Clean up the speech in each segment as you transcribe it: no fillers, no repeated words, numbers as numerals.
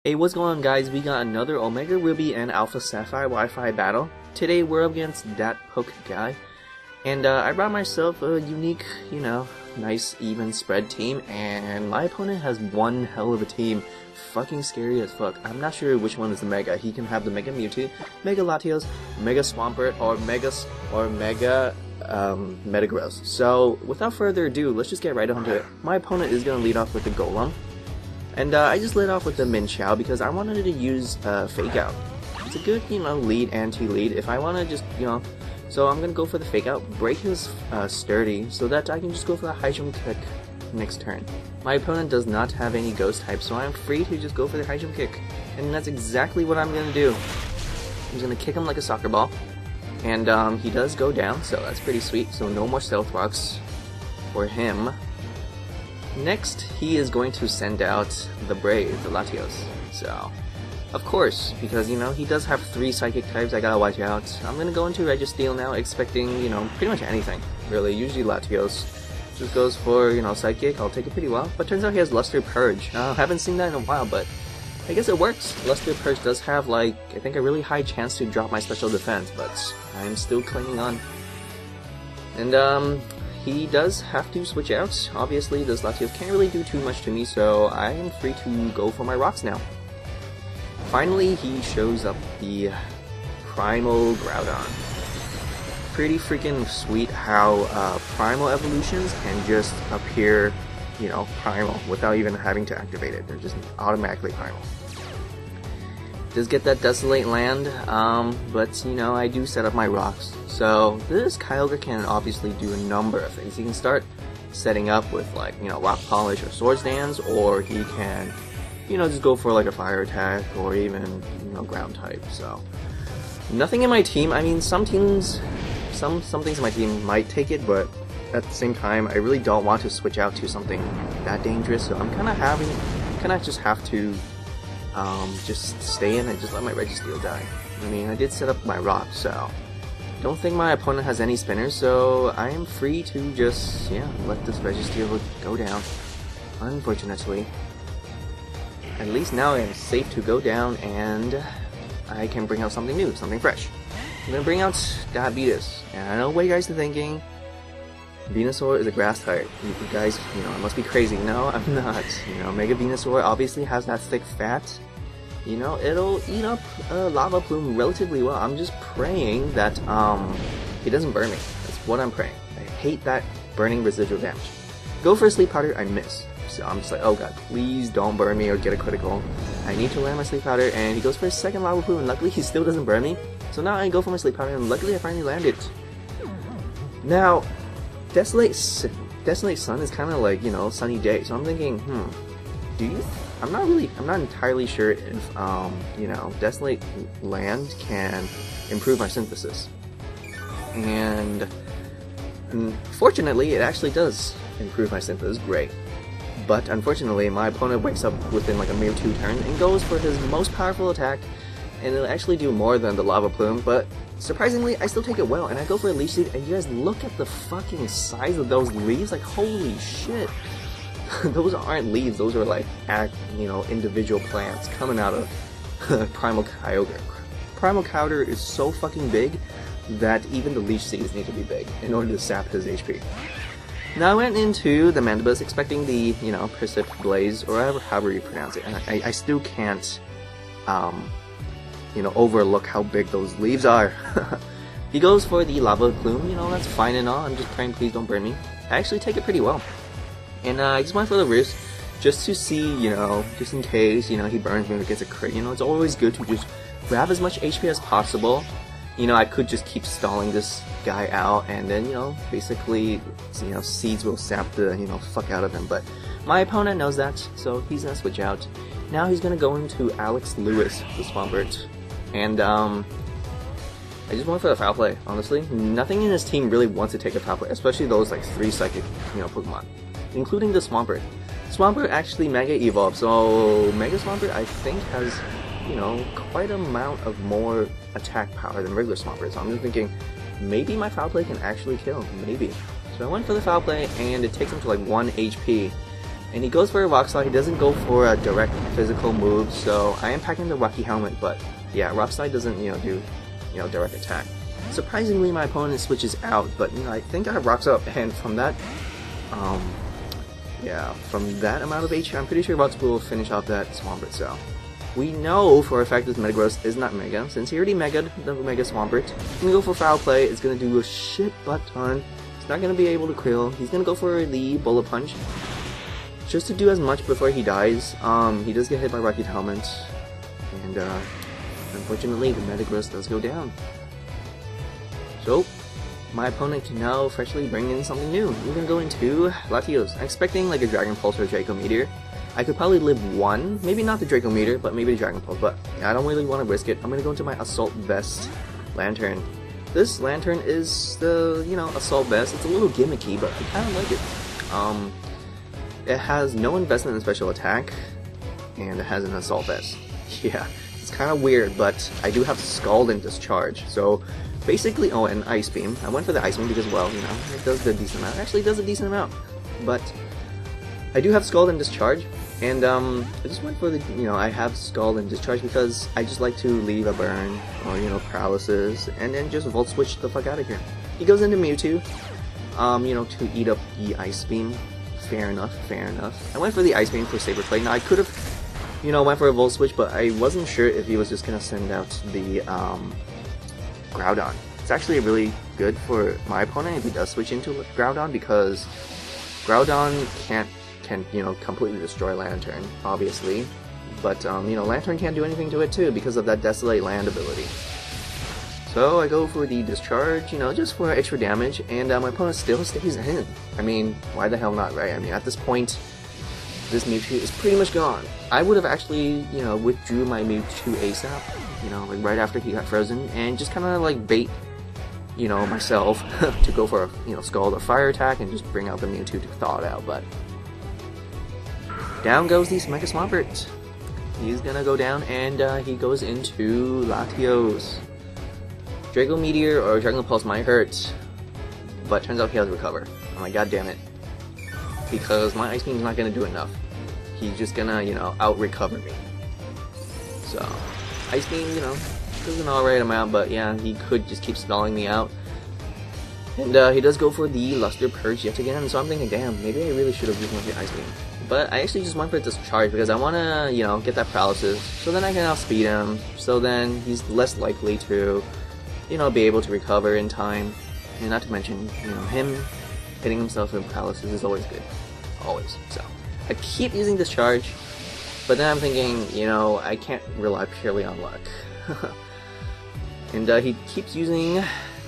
Hey, what's going on, guys? We got another Omega Ruby and Alpha Sapphire Wi-Fi battle. Today we're up against that poke guy, and I brought myself a unique, nice even spread team, and my opponent has one hell of a team. Fucking scary as fuck. I'm not sure which one is the Mega. He can have the Mega Mewto, Mega Latios, Mega Swampert, or Mega Metagross. So without further ado, let's just get right onto it. My opponent is gonna lead off with the Golem. And I just lit off with the Mienshao because I wanted to use Fake Out. It's a good, lead anti-lead if I want to just, so I'm going to go for the Fake Out, break his Sturdy, so that I can just go for the High Jump Kick next turn. My opponent does not have any Ghost type, so I'm free to just go for the High Jump Kick. And that's exactly what I'm going to do. I'm going to kick him like a soccer ball. And he does go down, so that's pretty sweet, so no more Stealth Rocks for him. Next, he is going to send out the Brave, the Latios. So, of course, because, he does have 3 Psychic types, I gotta watch out. I'm gonna go into Registeel now, expecting, pretty much anything, really. Usually Latios just goes for, Psychic, I'll take it pretty well. But turns out he has Luster Purge. Haven't seen that in a while, but I guess it works. Luster Purge does have, I think a really high chance to drop my special defense, but I'm still clinging on. And, he does have to switch out. Obviously, this Latios can't really do too much to me, so I am free to go for my rocks now. Finally, he shows up the Primal Groudon. Pretty freaking sweet how Primal evolutions can just appear, Primal without even having to activate it. They're just automatically Primal. Does get that Desolate Land, but I do set up my rocks. So this Kyogre can obviously do a number of things. He can start setting up with Rock Polish or Swords Dance, or he can, just go for a fire attack or even ground type. So nothing in my team. I mean, some things in my team might take it, but at the same time, I really don't want to switch out to something that dangerous. So I'm kind of just have to just stay in and just let my Registeel die. I mean, I did set up my rock, so don't think my opponent has any spinners, so I am free to just, let this Registeel go down. Unfortunately. At least now I am safe to go down, and I can bring out something new, something fresh. I'm gonna bring out Diabetes, and I know what you guys are thinking. Venusaur is a grass type. You guys, I must be crazy. No, I'm not. Mega Venusaur obviously has that thick fat. It'll eat up a Lava Plume relatively well. I'm just praying that he doesn't burn me. That's what I'm praying. I hate that burning residual damage. Go for a Sleep Powder, I miss. So I'm just like, oh god, please don't burn me or get a critical. I need to land my Sleep Powder, and he goes for a second Lava Plume, and luckily he still doesn't burn me. So now I go for my Sleep Powder, and luckily I finally landed. Now, Desolate Sun is kind of sunny day, so I'm thinking, I'm not entirely sure if, Desolate Land can improve my synthesis. And fortunately, it actually does improve my synthesis, great. But unfortunately, my opponent wakes up within a mere 2 turns and goes for his most powerful attack, and it'll actually do more than the Lava Plume, but surprisingly, I still take it well, and I go for a Leech Seed, and you guys look at the fucking size of those leaves, holy shit. Those aren't leaves, those are individual plants coming out of Primal Kyogre. Primal Kyogre is so fucking big that even the Leech Seeds need to be big in order to sap his HP. Now I went into the Mandibuzz expecting the, Precip Blaze, or however you pronounce it, and I still can't, overlook how big those leaves are. He goes for the Lava Plume, that's fine and all, I'm just praying please don't burn me. I actually take it pretty well. And I just went for the risk, just to see, just in case, he burns me or gets a crit. It's always good to just grab as much HP as possible. I could just keep stalling this guy out, and then, basically, seeds will sap the, fuck out of him. But my opponent knows that, so he's gonna switch out. Now he's gonna go into Alex Lewis, the Swampert. And, I just went for the Foul Play, honestly. Nothing in his team really wants to take a Foul Play, especially those, 3 Psychic, Pokemon. Including the Swampert. Swampert actually Mega Evolved, so Mega Swampert I think has, quite an amount of more attack power than regular Swampert, so I'm just thinking, maybe my Foul Play can actually kill, maybe. So I went for the Foul Play, and it takes him to 1 HP, And he goes for a Rock Slide. He doesn't go for a direct physical move, so I am packing the Rocky Helmet, but yeah, Rock Slide doesn't, do, direct attack. Surprisingly, my opponent switches out, but, I think I have Rocks Up, and from that, from that amount of HP, I'm pretty sure Rox will finish off that Swampert, so. We know for a fact this Metagross is not Mega, since he already Mega'd the Mega Swampert. He's gonna go for Foul Play, it's gonna do a shit butt ton. He's not gonna be able to Krill, he's gonna go for the Bullet Punch, just to do as much before he dies. He does get hit by Rocket Helmet, and unfortunately the Metagross does go down. So, my opponent can now freshly bring in something new. We're gonna go into Latios. I'm expecting like a Dragon Pulse or Draco Meteor. I could probably live one, maybe not the Draco Meteor, but maybe the Dragon Pulse, but I don't really want to risk it. I'm gonna go into my Assault Vest Lanturn. This Lanturn is the, Assault Vest. It's a little gimmicky, but I kinda like it. It has no investment in special attack, and it has an Assault Vest. Yeah, it's kinda weird, but I do have Scald and Discharge, so basically, oh, and Ice Beam. I went for the Ice Beam because, well, it does a decent amount. Actually, it does a decent amount. But I do have Scald and Discharge, and I just went for the, I have Scald and Discharge because I just like to leave a burn, or, paralysis, and then just Volt Switch the fuck out of here. He goes into Mewto, to eat up the Ice Beam. Fair enough, fair enough. I went for the Ice Beam for Saber Play. Now, I could have, went for a Volt Switch, but I wasn't sure if he was just gonna send out the, Groudon. It's actually really good for my opponent if he does switch into Groudon, because Groudon can completely destroy Lanturn, obviously, but Lanturn can't do anything to it too because of that Desolate Land ability. So I go for the Discharge, just for extra damage, and my opponent still stays in. I mean, why the hell not, right? I mean, at this point, this Mewtwo is pretty much gone. I would have actually, withdrew my Mewtwo ASAP, like right after he got frozen, and just kind of like bait, myself to go for a, Scald or Fire attack and just bring out the Mewtwo to thaw it out, but down goes the Mega Swampert. He's gonna go down, and he goes into Latios. Draco Meteor or Dragon Pulse might hurt, but turns out he has Recover. Oh my god damn it. Because my Ice Beam's not gonna do enough. He's just gonna, out-recover me. So, Ice Beam, does an alright amount, but yeah, he could just keep stalling me out. And he does go for the Luster Purge yet again, so I'm thinking, damn, maybe I really should have used my Ice Beam. But I actually just went for Discharge because I want to, get that Paralysis, so then I can outspeed him, so then he's less likely to, be able to recover in time. And not to mention, him hitting himself with Paralysis is always good. Always. So, I keep using Discharge, but then I'm thinking, I can't rely purely on luck. And he keeps using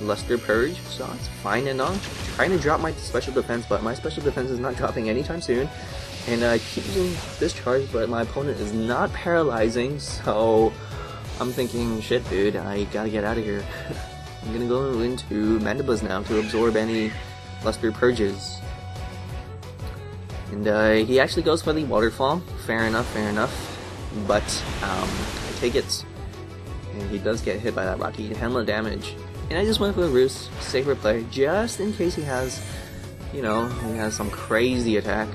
Luster Purge, so it's fine and all. Trying to drop my special defense, but my special defense is not dropping anytime soon. And I keep using Discharge, but my opponent is not paralyzing, so I'm thinking, shit dude, I gotta get out of here. I'm gonna go into Mandibuzz now to absorb any Luster Purges. And he actually goes for the Waterfall. Fair enough, fair enough. But I take it. And he does get hit by that Rocky Helmet damage. And I just went for a Roost, Saber Play, just in case he has, he has some crazy attack.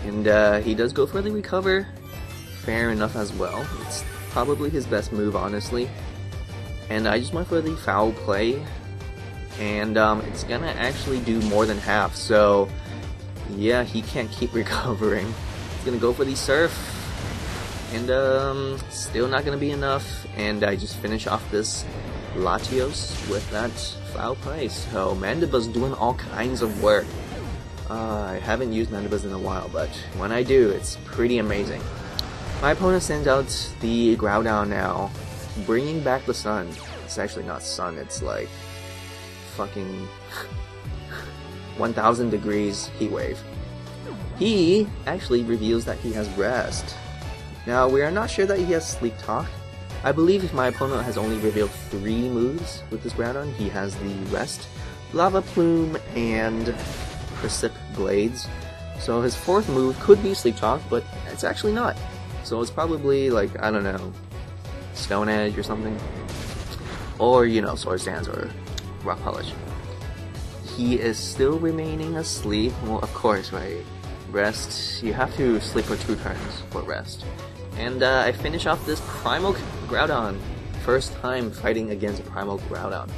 And he does go for the Recover. Fair enough as well. It's probably his best move, honestly. And I just went for the Foul Play. And it's gonna actually do more than half, so yeah, he can't keep recovering. He's gonna go for the Surf. And still not gonna be enough. And I just finish off this Latios with that Foul Play. So Mandibuzz doing all kinds of work. I haven't used Mandibuzz in a while, but when I do, it's pretty amazing. My opponent sends out the Groudon now, bringing back the sun. It's actually not sun, it's like fucking 1000 degrees heat wave. He actually reveals that he has Rest. Now, we are not sure that he has Sleep Talk. I believe if my opponent has only revealed 3 moves with this Groudon, he has the Rest, Lava Plume, and Precip Blades. So his 4th move could be Sleep Talk, but it's actually not. So it's probably like, I don't know, Stone Edge or something. Or, Swords Dance or Rock Polish. he is still remaining asleep. Well, of course, right? Rest. You have to sleep for 2 turns for rest. And I finish off this Primal Groudon. First time fighting against a Primal Groudon.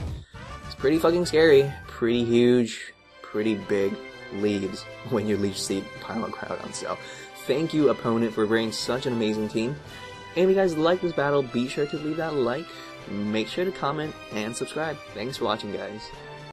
It's pretty fucking scary. Pretty huge. Pretty big leads when you leech seed Primal Groudon. So, thank you, opponent, for bringing such an amazing team. And if you guys like this battle, be sure to leave that like. Make sure to comment and subscribe. Thanks for watching, guys.